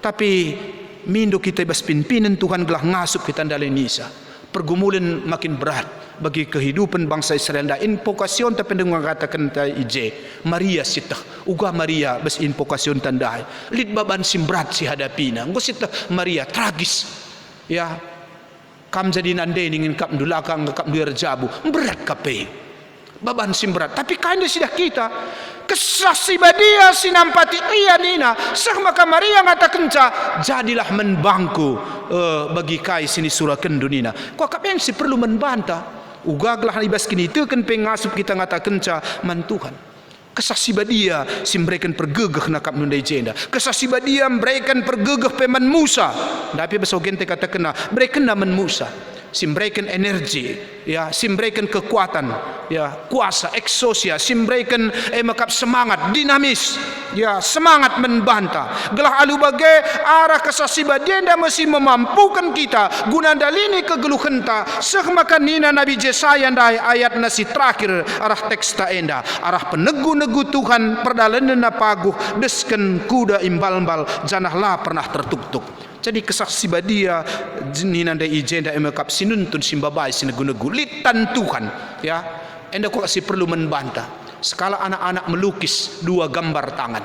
tapi mindo kita bas pinpinan Tuhan gelah ngasup kita dalin Nisa. Pergumulan makin berat bagi kehidupan bangsa Israel. Da invokasion tapi dengan katakan ta ije Maria sitah uga Maria bas invokasion tandai lid baban berat si hadapina engko sitah Maria tragis ya kam jadi nande ingin kap dulakang kap duer jabu berat kape baban berat tapi kanda sidah kita kesah si badia sinampati iya nina sah maka Maria ngatakan jadilah menbangku bagi kai sini surakan dunina kok kapen si perlu membantah ugaglah ibas kini itu kan pengasup kita ngatakan mantuhan kesah si badia si mereka pergegeh nakap nundai jenda kesah si badia mereka pergegeh peman Musa tapi besogen te katakan mereka naman Musa simbrekan energi ya simbrekan kekuatan ya kuasa eksosia simbrekan makap semangat dinamis ya semangat membantah gelah alu bagai arah kesasibadienda mesti memampukan kita guna dalini kegeluhan ta sehmakan nina Nabi Yesaya dai ayat nasi terakhir arah teks ta enda arah penegu-negu Tuhan perdalanan na paguh desken kuda imbal-imbal janahlah pernah tertuk-tuk. Jadi kesaksi badia nina da ijenda emakap sinuntun simbabai sinegu-negu litan Tuhan ya enda kok kasih perlu membantah sekala anak-anak melukis dua gambar tangan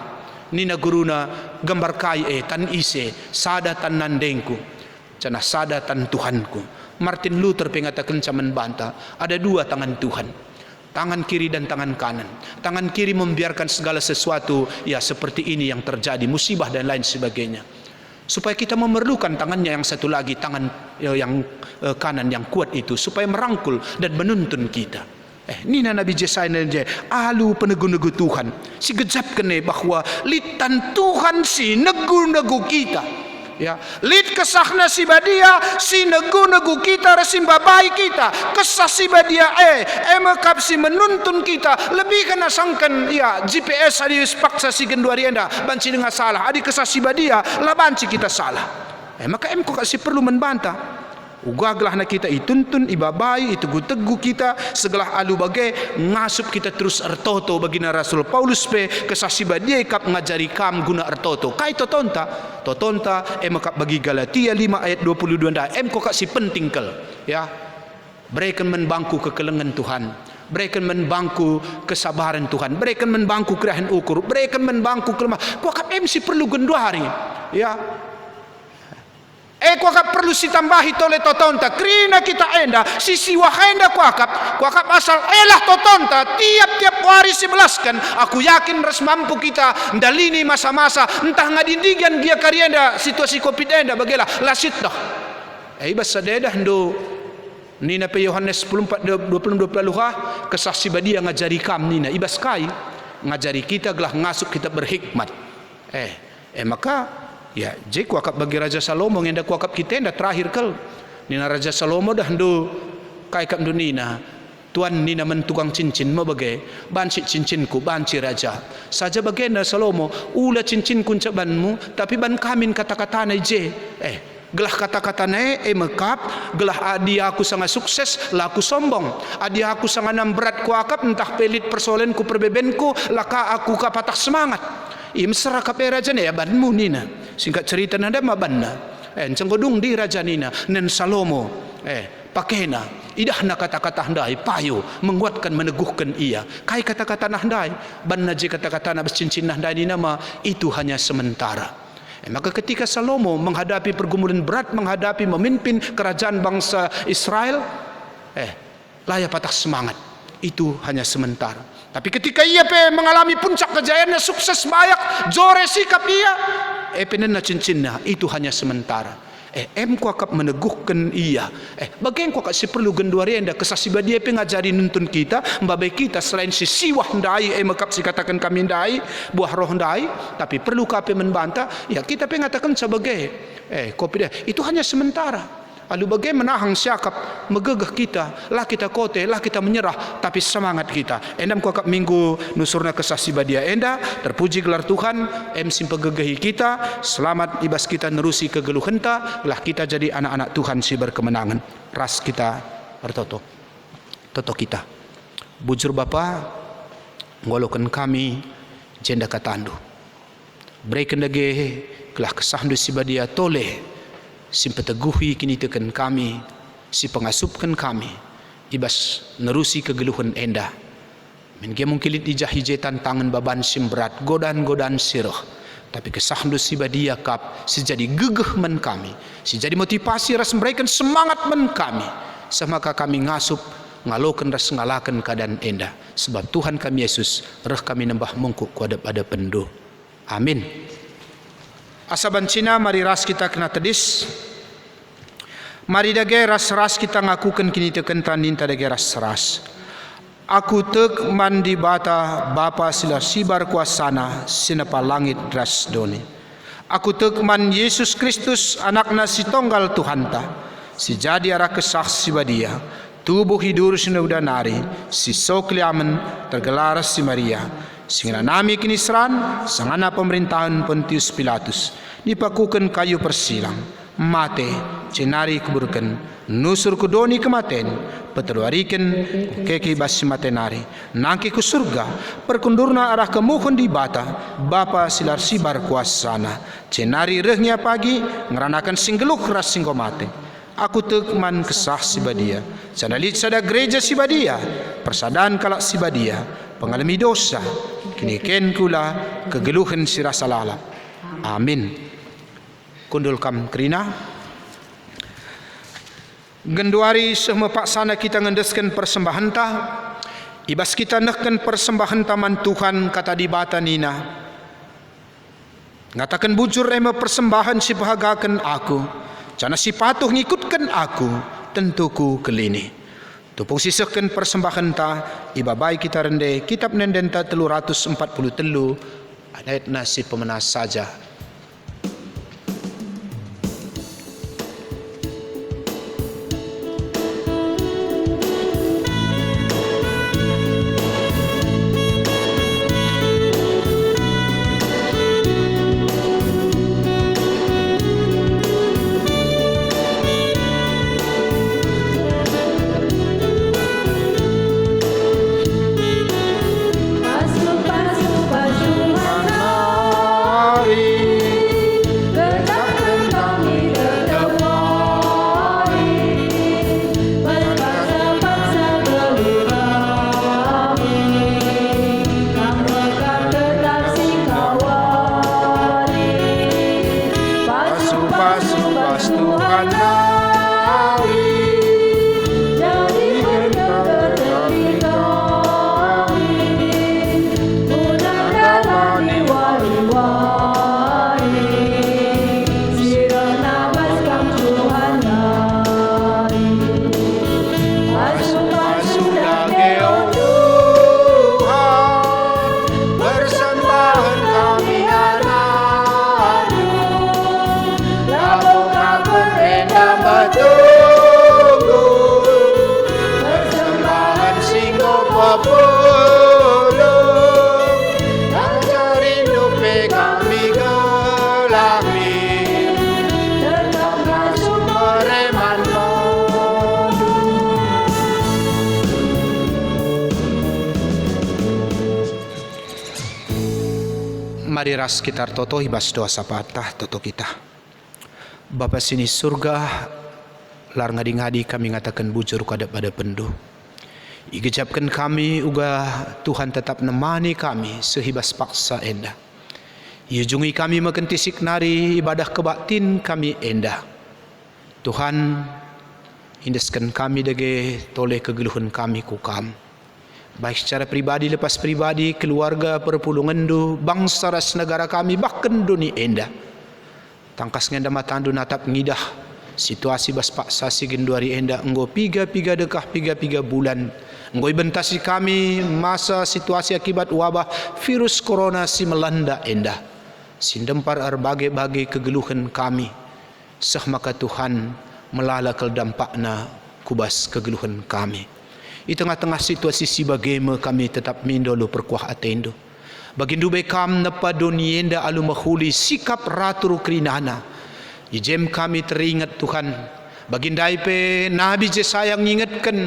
nina guruna gambar kai tan ise sada tan nandengku cana sada tan Tuhanku. Martin Luther pengatakan caman bantah ada dua tangan Tuhan, tangan kiri dan tangan kanan. Tangan kiri membiarkan segala sesuatu ya seperti ini yang terjadi musibah dan lain sebagainya, supaya kita memerlukan tangannya yang satu lagi, tangan yang kanan yang kuat itu, supaya merangkul dan menuntun kita. Nina Nabi Yesaya alu penegu-negu Tuhan si gejap kene bahwa litan Tuhan si negu-negu kita ya lit kesahna si badia si negu-negu kita resimbabai kita kesah si badia emakap si menuntun kita lebih kena sangkan ya GPS adi paksa si genduari enda banci dengan salah adi kesah si badia lah banci kita salah maka kok kasih perlu membantah ugaglah na kita ituntun ibabai itu gutegu kita segala alu bagai ngasup kita terus ertoto bagi na Rasul Paulus pe kesasi badia kap ngajari kam guna ertoto kai totonta makap bagi Galatia 5 ayat 22 dah kok kasih penting kel ya mereka membangku kekelengan Tuhan, mereka membangku kesabaran Tuhan, mereka membangku kerahan ukur, mereka membangku kelemah kok kap si perlu genduari ya kuakap perlu sitambahi tole totonta krina kita enda sisi wahenda kuakap asal elah totonta tiap-tiap hari 11 kan aku yakin res mampu kita ndalini masa-masa entah ngadindigan dia karienda situasi covid enda bagelah lasit dah ibas sadedah ndo nina pe Yohanes 10:20 kesaksi badia ngajari kam nina ibas kai ngajari kita gelah ngasup kita berhikmat maka ya, je kuakap bagi Raja Salomo yang dah kuakap kita yang dah terakhir kal. Nina Raja Salomo dah ndo kai kap nina. Tuan nina mentukang cincin mau bagai banci cincinku banci raja. Saja bagian Salomo ula cincin kunca banmu tapi ban kamin kata-kata na je. Gelah kata-kata na mekap gelah adi aku sangat sukses laku sombong. Adi aku sangat berat kuakap entah pelit persoalanku perbebenku laka aku kapatah semangat. Mesra kape raja ne ya banmu nina singkat cerita nanda mabanna cenggodung di raja nina nen Salomo pakena idahna kata-kata handai payo menguatkan meneguhkan ia kai kata-kata nahdai banna je kata-kata na cincin nahdai nina ma itu hanya sementara. Maka ketika Salomo menghadapi pergumulan berat menghadapi memimpin kerajaan bangsa Israel layak patah semangat itu hanya sementara. Tapi ketika ia mengalami puncak kejayaannya sukses banyak jore sikap ia penena cincinnya itu hanya sementara. em ku akap meneguhkan ia. Bagaimana ku akap si perlu genduari enda kesasi badia pengajari nuntun kita, mbabai kita selain si siwah ndai, akap si katakan kami ndai, buah roh ndai, tapi perlu kape membantah, ya kita pengatakan sebagai, kopi dia, itu hanya sementara. Lalu bagaimana hang siakap megegah kita, lah kita kote, lah kita menyerah, tapi semangat kita. Endam ku akap minggu nusurna kesasi badia enda, terpuji gelar Tuhan, sim pegegahi kita, selamat ibas kita nerusi kegeluh henta, lah kita jadi anak-anak Tuhan si berkemenangan. Ras kita bertoto, toto kita. Bujur Bapa, ngolokan kami jenda katandu. Berikan dage kelah kesahndu si badia toleh, si peteguhi kini tekan kami, si pengasupkan kami, ibas nerusi kegeluhan enda. Mungkin mungkilit ijah hijetan tangan baban sim berat, godaan-godaan sirah. Tapi kesahdu si badia kap, si jadi gegeh men kami, si jadi motivasi ras memberikan semangat men kami. Semaka kami ngasup, ngalokan ras ngalakan keadaan enda. Sebab Tuhan kami Yesus, reh kami nembah mungkuk kuadap ada pendu. Amin. Asaban Cina, mari ras kita kena tedis. Mari dage ras-ras kita ngakukan kini teken tanin dage ras-ras. Aku tek mandi bata Bapa sila sibar kuasana sinapa langit ras doni. Aku tek man Yesus Kristus anakna si tonggal Tuhanta. Si jadi arah kesaksi badia. Tubuh hidur sinaudanari si sokliamen tergelar si Maria. Singana nami kini seran sangana pemerintahan Pontius Pilatus dipakukan kayu persilang mate cenari kuburkan nusur kudoni kematen peteluarikan keki basi matenari nangki ku surga perkundurna arah kemuhun di bata Bapa silar sibar kuasana cenari rehnya pagi ngeranakan singgeluh ras singgo mate. Aku tekman kesah si badia sadalit sada gereja si badia persadaan kalak si badia pengalami dosa kini ken kula kegeluhan si rasa lalap. Amin. Kundul kam kerina genduari semua paksana kita ngendeskan persembahan ta ibas kita nekkan persembahan taman Tuhan kata di bata nina ngatakan bujur ema persembahan si bahagakan aku cana si patuh ngikutkan aku tentuku kelini tupung sisahkan persembahan ta ibabai kita rende kitab nendenta 343 ayat nasi pemenas saja. Mari ras kita toto hibas doa sapatah toto kita. Bapa sini surga, lar ngadi-ngadi kami ngatakan bujur kadap pada pendu. Igejapkan kami uga Tuhan tetap nemani kami sehibas paksa enda. Yujungi kami makentisik nari ibadah kebaktin kami enda. Tuhan indeskan kami dage toleh kegeluhan kami kukam. Baik secara pribadi lepas pribadi, keluarga, perpulungan du, bangsa ras negara kami, bahkan dunia enda. Tangkas ngenda matandu natap ngidah situasi bas paksa sigen duari enda enggo piga dekah piga bulan enggo ibentasi kami masa situasi akibat wabah virus corona si melanda enda sindempar bagai kegeluhan kami sah maka Tuhan melala kel dampakna kubas kegeluhan kami di tengah-tengah situasi si bagema kami tetap mindolo perkuah atendo bagindu bekam napa donienda alu mahuli sikap ratur krinana ijem kami teringat Tuhan bagindai pe Nabi je sayang ngingetkan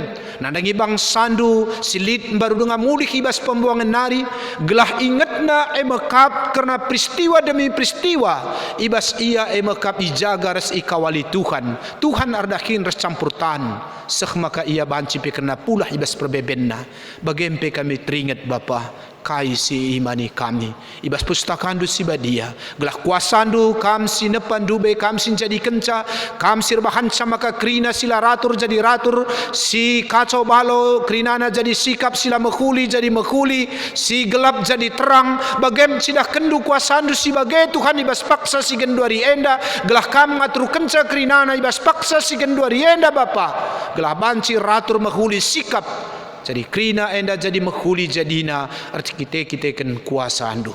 nandangi bang sandu silit baru dengan mudik ibas pembuangan nari gelah ingatna emekap karena peristiwa demi peristiwa ibas ia emekap ijaga res ikawali Tuhan ardahin res campur tan seh maka ia banci pe karena pulah ibas perbebenna bagempe kami teringat Bapa kai si imani kami ibas pustakandu si badia gelah kuasandu kam si nepan dube kam si jadi kenca kam sir bahan maka krina sila ratur jadi ratur si kacau balo krinana jadi sikap sila mekuli jadi mekuli si gelap jadi terang bagem sidah kendu kuasandu si bagai Tuhan ibas paksa si genduari enda gelah kam ngatur kenca krinana ibas paksa si genduari enda Bapa gelah banci ratur mekuli sikap jadi krina enda jadi mekuli jadina arti kita kan kuasa andu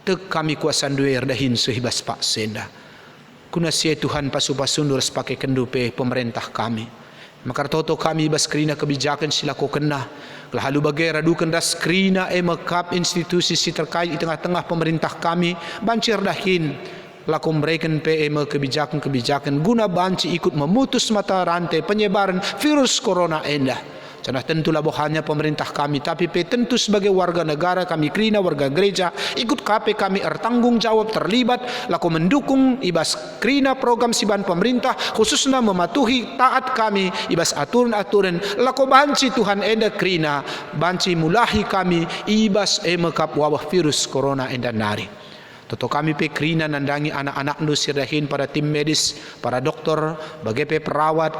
tek kami kuasa andu erdahin suhibas pak senda kuna sia Tuhan pasu-pasundur sepakai kendupe pemerintah kami maka toto kami bas krina kebijakan silaku kena lalu bagai radukan das krina emekap institusi si terkait di tengah-tengah pemerintah kami banci erdahin laku memberikan PM kebijakan guna banci ikut memutus mata rantai penyebaran virus corona enda. Karena tentulah bukannya pemerintah kami, tapi tentu sebagai warga negara kami krina warga gereja ikut KP kami bertanggung jawab terlibat laku mendukung ibas krina program siban pemerintah khususnya mematuhi taat kami ibas aturan-aturan laku banci Tuhan enda krina banci mulahi kami ibas emekap wabah virus corona enda nari. Toto kami pe krina nandangi anak-anak nu sirahin para tim medis, para dokter, bagai perawat,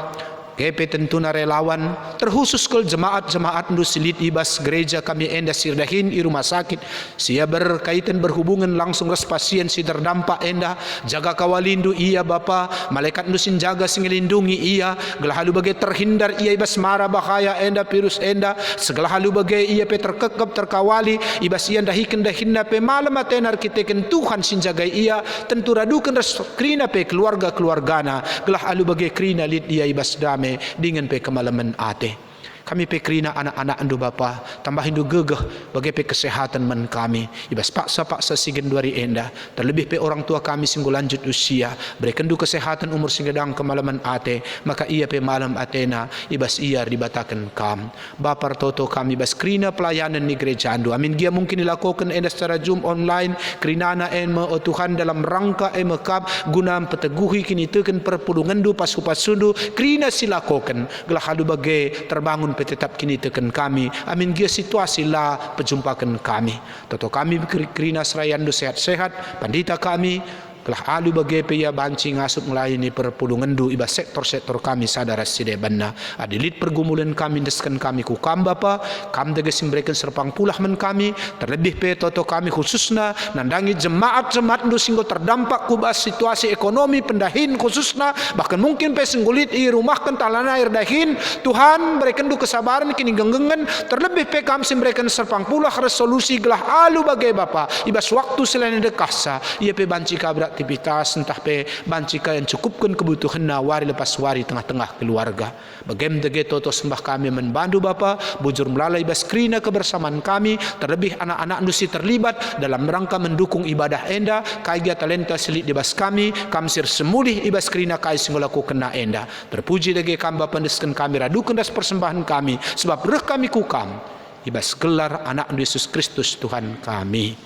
GP tentuna relawan terkhusus ke jemaat-jemaat nu silit ibas gereja kami enda sirdahin i rumah sakit sia berkaitan berhubungan langsung res pasien si terdampak enda jaga kawalindu iya Bapa malaikat nu sin jaga singelindungi iya gelah halu bagai terhindar iya ibas mara bahaya enda virus enda segala halu bagai iya pe terkekep terkawali ibas iya dahiken dahinna pe malam atenar kita ken Tuhan sin jaga iya tentu radukan res krina pe keluargana gelah halu bagai krina lit iya ibas damai dengan pe kemalaman ate kami pe krina anak-anak andu Bapa tambahin du gegeh bagi pe kesehatan men kami ibas paksa sigen duari enda terlebih pe orang tua kami singgo lanjut usia berikan du kesehatan umur singgedang kemalaman ate maka ia pe malam atena ibas ia ribatakan kam Bapa toto kami bas krina pelayanan ni gereja andu amin dia mungkin dilakukan enda secara Zoom online krinana ema o Tuhan dalam rangka emekap guna peteguhi kini teken perpulungan du pasu-pasundu krina silakokan gelah halu bagai terbangun tetap kini tekan kami amin gia situasi lah pejumpakan kami toto kami krina serayandu sehat-sehat pandita kami telah alu bagai pia banci ngasup melayani perpulungan du ibas sektor-sektor kami sadara side banna adilit pergumulan kami deskan kami ku kam Bapa kam deges memberikan serpang pulah men kami terlebih pe toto kami khususna nandangi jemaat-jemaat du singgo terdampak kubas situasi ekonomi pendahin khususna bahkan mungkin pe singgulit i rumah kentalana air dahin Tuhan berikan du kesabaran kini genggengan terlebih pe kami memberikan serpang pulah resolusi gelah alu bagai Bapa ibas waktu selain dekasa ia pe banci kabrak aktivitas entah pe bancika yang cukupkan kebutuhan wari lepas wari tengah-tengah keluarga bagem dege toto sembah kami membantu Bapa bujur melalui bas krina kebersamaan kami terlebih anak-anak nusi terlibat dalam rangka mendukung ibadah enda kaiga talenta selit di bas kami kamsir semulih ibas krina kai singolaku kena enda terpuji dege kami Bapa ndesken kami radukan das persembahan kami sebab reh kami kukam ibas gelar anak Yesus Kristus Tuhan kami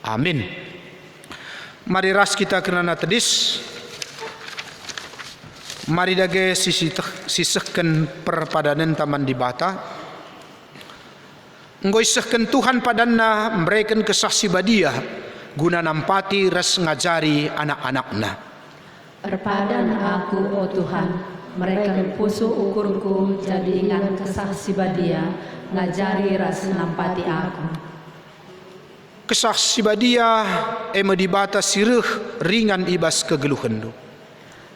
amin. Mari ras kita kerana tedis mari dage sisihkan perpadanan taman di bata ngoisahkan Tuhan padanna memberikan kesaksi badia guna nampati ras ngajari anak-anakna perpadan aku oh Tuhan mereka pusu ukurku jadi ingat kesaksi badia ngajari ras nampati aku kesaksi badia ema dibata sirih ringan ibas kegeluhan du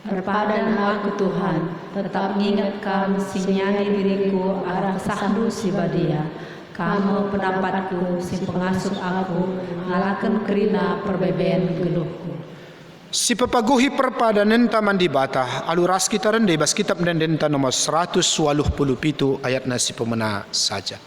Berpadan aku Tuhan, tetap ngingat kam sinyani diriku arah sahdu si badia. Kamu pendapatku, si pengasuh aku, ngalakan kerina perbeben geluhku. Si pepaguhi perpadanan taman di bata, aluras kita rendai bas kitab dan denta nomor 187 ayat nasi pemena saja.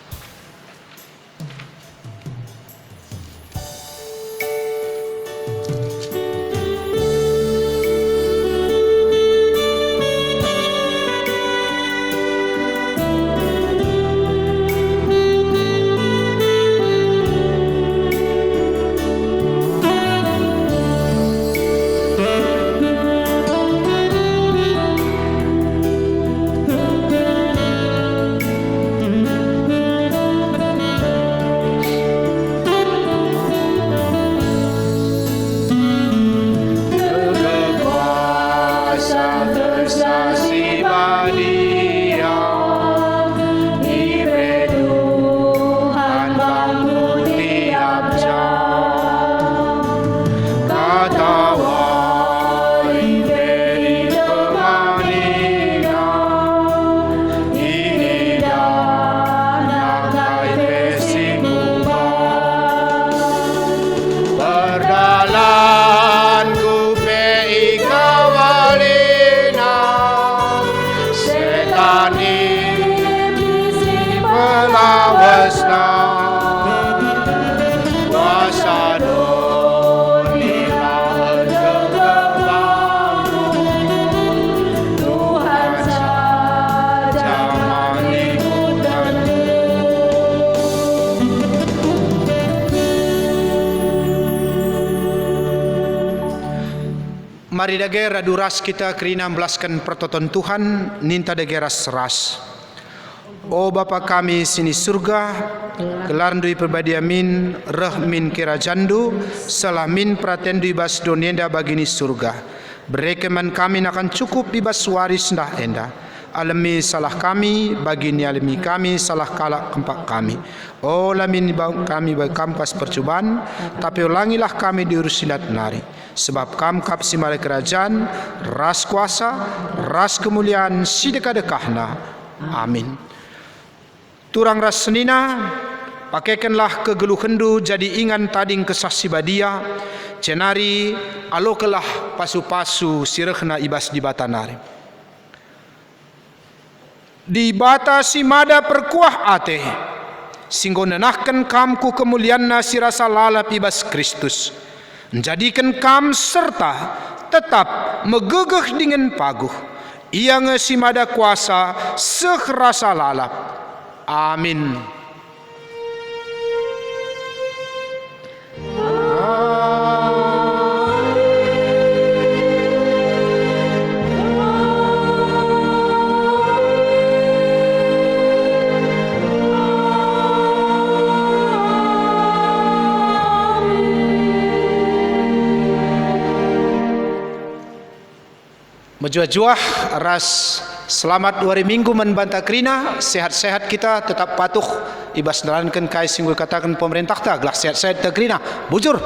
Mari dagera duras kita kerina belaskan pertoton Tuhan, ninta dagera seras. O Bapa kami sini surga, kelarndui perbadi amin, rahmin kirajandu, salamin pratendui bas donienda bagini surga. Berekeman kami akan cukup bibas waris ndah enda. Alami salah kami, bagini alami kami, salah kalak kempak kami. O lamin kami berkampas percobaan, tapi ulangilah kami diurusilat nari. Sebab kam kap si malai kerajaan, ras kuasa, ras kemuliaan, si dekah-dekahna. Amin. Turang ras senina, pakaikanlah kegeluh hendu jadi ingan tading kesasi badia, cenari alokelah pasu-pasu sirehna ibas di batanari. Di bata si mada perkuah ate, singgo nenahkan kamku kemulianna si rasa lalap ibas Kristus. Menjadikan kam serta tetap megegeh dengan paguh. Ia ngesi mada kuasa sekerasa lalap. Amin. Menjuah-juah ras selamat hari Minggu membantah kerina, sehat-sehat kita tetap patuh ibas dalankan kai singgu katakan pemerintah ta gelah sehat-sehat ta kerina bujur.